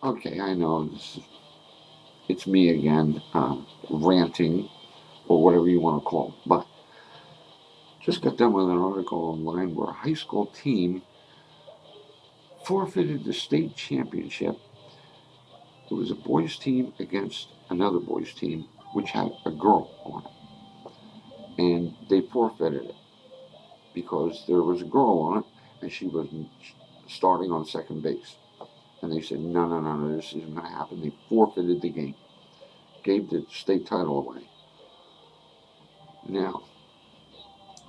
Okay, I know it's me again, ranting or whatever you want to call it. But just got done with an article online where a high school team forfeited the state championship. It was a boys' team against another boys' team, which had a girl on it. And they forfeited it because there was a girl on it and she was starting on second base. And they said, no, no, no, no, this isn't going to happen. They forfeited the game, gave the state title away. Now,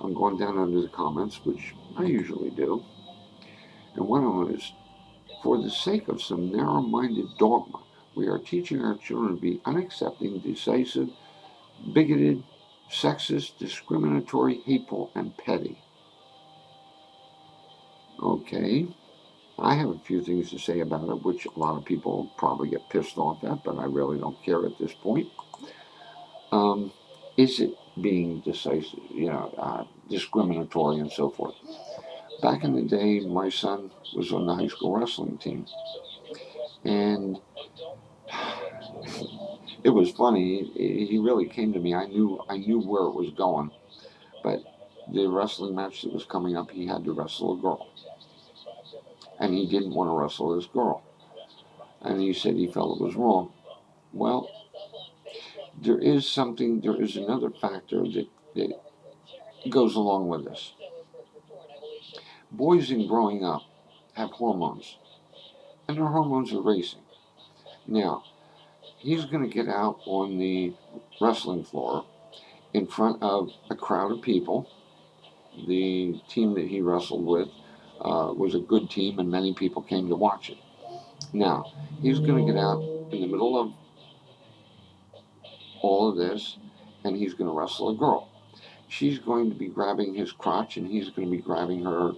I'm going down under the comments, which I usually do. And one of them is, for the sake of some narrow-minded dogma, we are teaching our children to be unaccepting, decisive, bigoted, sexist, discriminatory, hateful, and petty. Okay, I have a few things to say about it, which a lot of people probably get pissed off at, but I really don't care at this point. Is it being decisive, discriminatory and so forth? Back in the day, my son was on the high school wrestling team, and it was funny. He really came to me. I knew where it was going, but the wrestling match that was coming up, he had to wrestle a girl, and he didn't want to wrestle this girl, and he said he felt it was wrong. Well, there is another factor that goes along with this. Boys in growing up have hormones, and their hormones are racing. Now, he's going to get out on the wrestling floor in front of a crowd of people. The team that he wrestled with was a good team, and many people came to watch it. Now, he's going to get out in the middle of all of this, and he's going to wrestle a girl. She's going to be grabbing his crotch, and he's going to be grabbing her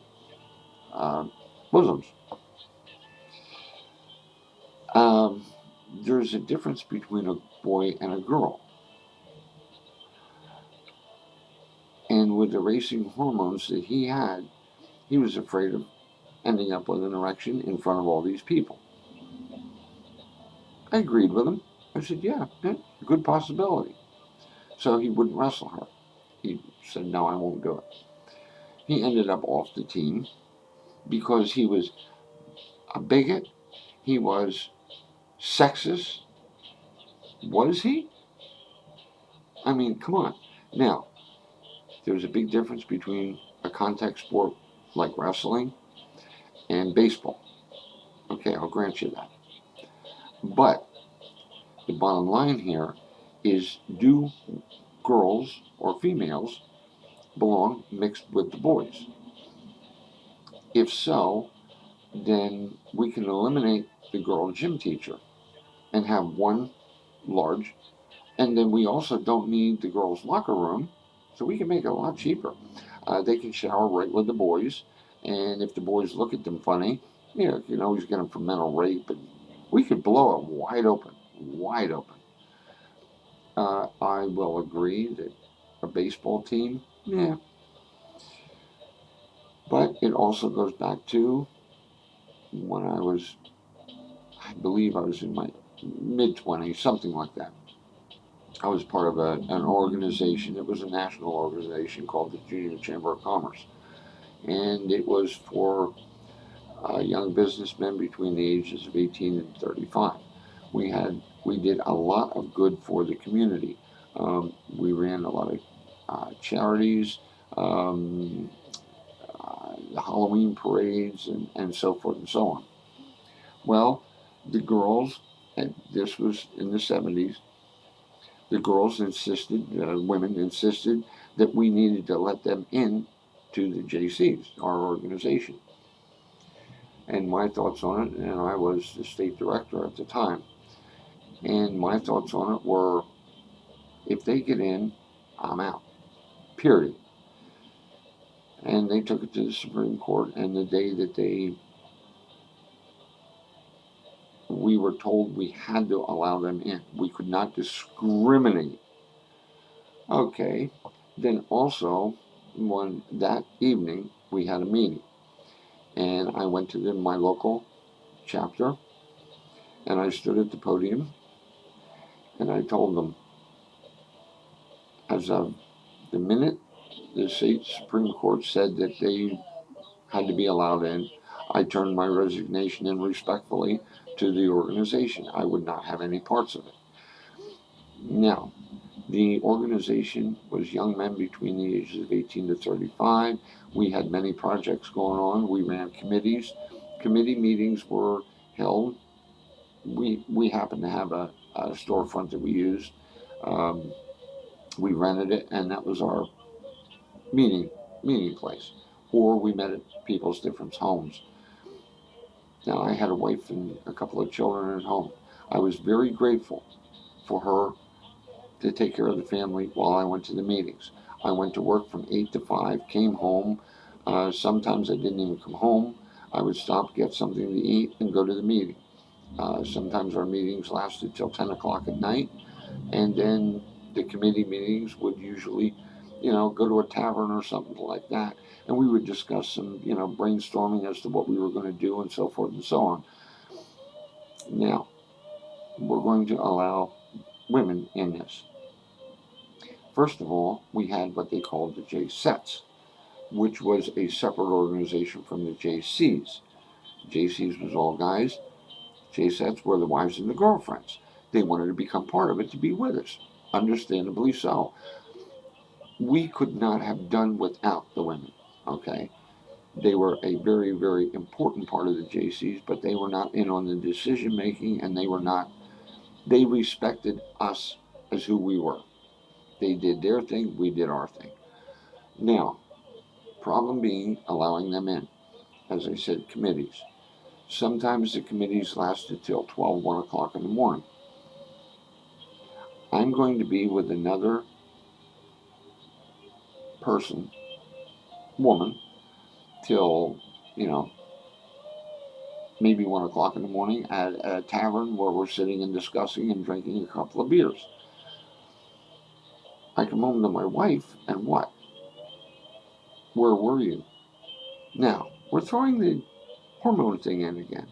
bosoms. There's a difference between a boy and a girl. And with the racing hormones that he had, he was afraid of ending up with an erection in front of all these people. I agreed with him. I said, yeah, good possibility. So he wouldn't wrestle her. He said, no, I won't do it. He ended up off the team because he was a bigot. He was sexist. Was he? I mean, come on. Now, there's a big difference between a contact sport like wrestling and baseball. Okay, I'll grant you that. But the bottom line here is, do girls or females belong mixed with the boys? If so, then we can eliminate the girl gym teacher and have one large, and then we also don't need the girls' locker room, so we can make it a lot cheaper. They can shower right with the boys, and if the boys look at them funny, you can always get them for mental rape, and we could blow it wide open, wide open. I will agree that a baseball team, yeah, but it also goes back to when I believe I was in my mid-20s, something like that. I was part of an organization. It was a national organization called the Junior Chamber of Commerce, and it was for young businessmen between the ages of 18 and 35. We did a lot of good for the community. We ran a lot of charities, um, Halloween parades, and so forth and so on. Well, the girls, and this was in the 70s, the girls insisted, women insisted that we needed to let them in to the JCs, our organization. And my thoughts on it, and I was the state director at the time, and my thoughts on it were, if they get in, I'm out, period. And they took it to the Supreme Court, and the day that we were told we had to allow them in, we could not discriminate. Okay, then also, that evening, we had a meeting, and I went to my local chapter, And I stood at the podium and I told them, as of the minute the state Supreme Court said that they had to be allowed in, I turned my resignation in respectfully to the organization. I would not have any parts of it. Now, the organization was young men between the ages of 18 to 35. We had many projects going on. We ran committees. Committee meetings were held. We happened to have a storefront that we used. Um, we rented it, and that was our meeting meeting place. Or we met at people's different homes. Now, I had a wife and a couple of children at home. I was very grateful for her to take care of the family while I went to the meetings. I went to work from 8 to 5, came home. Sometimes I didn't even come home. I would stop, get something to eat, and go to the meeting. Sometimes our meetings lasted till 10 o'clock at night, and then the committee meetings would usually, go to a tavern or something like that, and we would discuss some, brainstorming as to what we were going to do and so forth and so on. Now, we're going to allow women in this. First of all, we had what they called the J-Sets, which was a separate organization from the JCs. JCs was all guys. J-Sets were the wives and the girlfriends. They wanted to become part of it to be with us. Understandably so. We could not have done without the women, okay? They were a very, very important part of the JCs, but they were not in on the decision making, and they respected us as who we were. They did their thing, we did our thing. Now, problem being allowing them in. As I said, committees. Sometimes the committees lasted till 12, 1 o'clock in the morning. I'm going to be with another person, woman, till, you know, maybe 1 o'clock in the morning at a tavern where we're sitting and discussing and drinking a couple of beers. I come home to my wife, and what? Where were you? Now, we're throwing the hormone thing in again.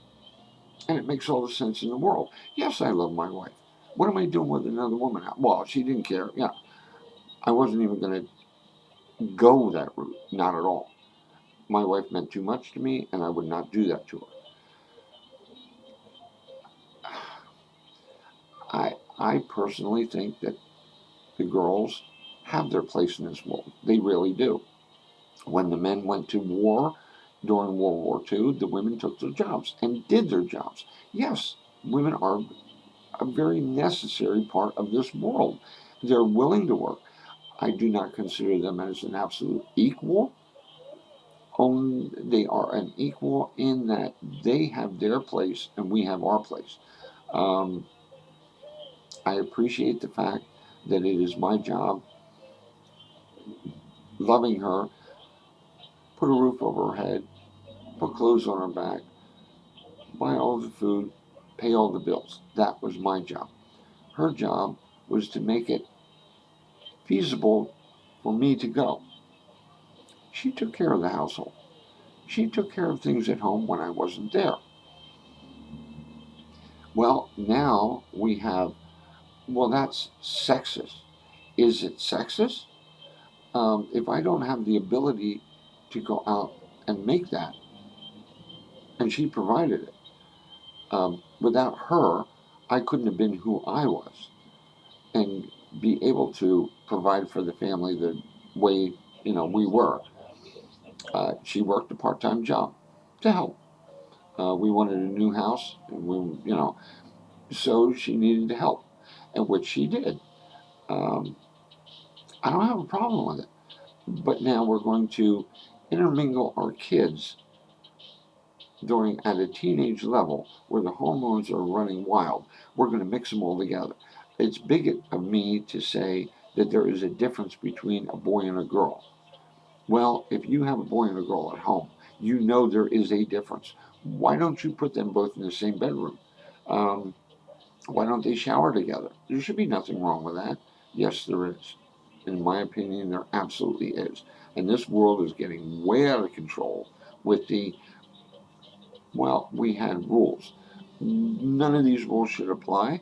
And it makes all the sense in the world. Yes, I love my wife. What am I doing with another woman? Well, she didn't care. Yeah, I wasn't even going to go that route. Not at all. My wife meant too much to me, and I would not do that to her. I personally think that the girls have their place in this world. They really do. When the men went to war during World War II, the women took their jobs and did their jobs. Yes, women are a very necessary part of this world. They're willing to work. I do not consider them as an absolute equal. They are an equal in that they have their place and we have our place. Um, I appreciate the fact that it is my job, loving her, put a roof over her head, put clothes on her back, buy all the food, pay all the bills. That was my job. Her job was to make it feasible for me to go. She took care of the household. She took care of things at home when I wasn't there. Well, now we have, well, that's sexist. Is it sexist? If I don't have the ability to go out and make that, and she provided it, without her, I couldn't have been who I was and be able to provide for the family the way, we were. She worked a part-time job to help. We wanted a new house, and so she needed help, and which she did. Um, I don't have a problem with it. But now we're going to intermingle our kids during at a teenage level where the hormones are running wild. We're going to mix them all together. It's bigot of me to say that there is a difference between a boy and a girl. Well, if you have a boy and a girl at home, you know there is a difference. Why don't you put them both in the same bedroom? Um, why don't they shower together? There should be nothing wrong with that. Yes, there is. In my opinion, there absolutely is. And this world is getting way out of control with we had rules. none of these rules should apply.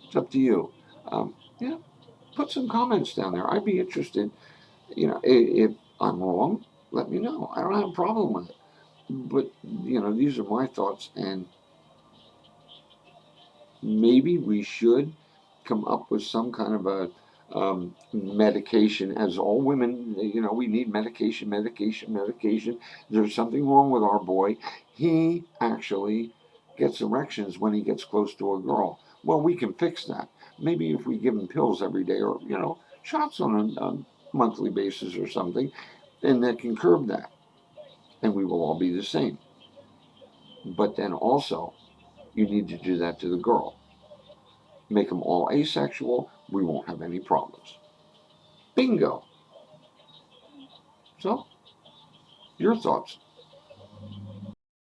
It's up to you. Yeah, put some comments down there. I'd be interested. If I'm wrong, let me know. I don't have a problem with it. But these are my thoughts, and maybe we should come up with some kind of a medication. As all women, we need medication, medication, medication. There's something wrong with our boy. He actually gets erections when he gets close to a girl. Well, we can fix that. Maybe if we give him pills every day, or shots on a monthly basis or something, and that can curb that, and we will all be the same. But then also, you need to do that to the girl. Make them all asexual, we won't have any problems. Bingo. So, your thoughts?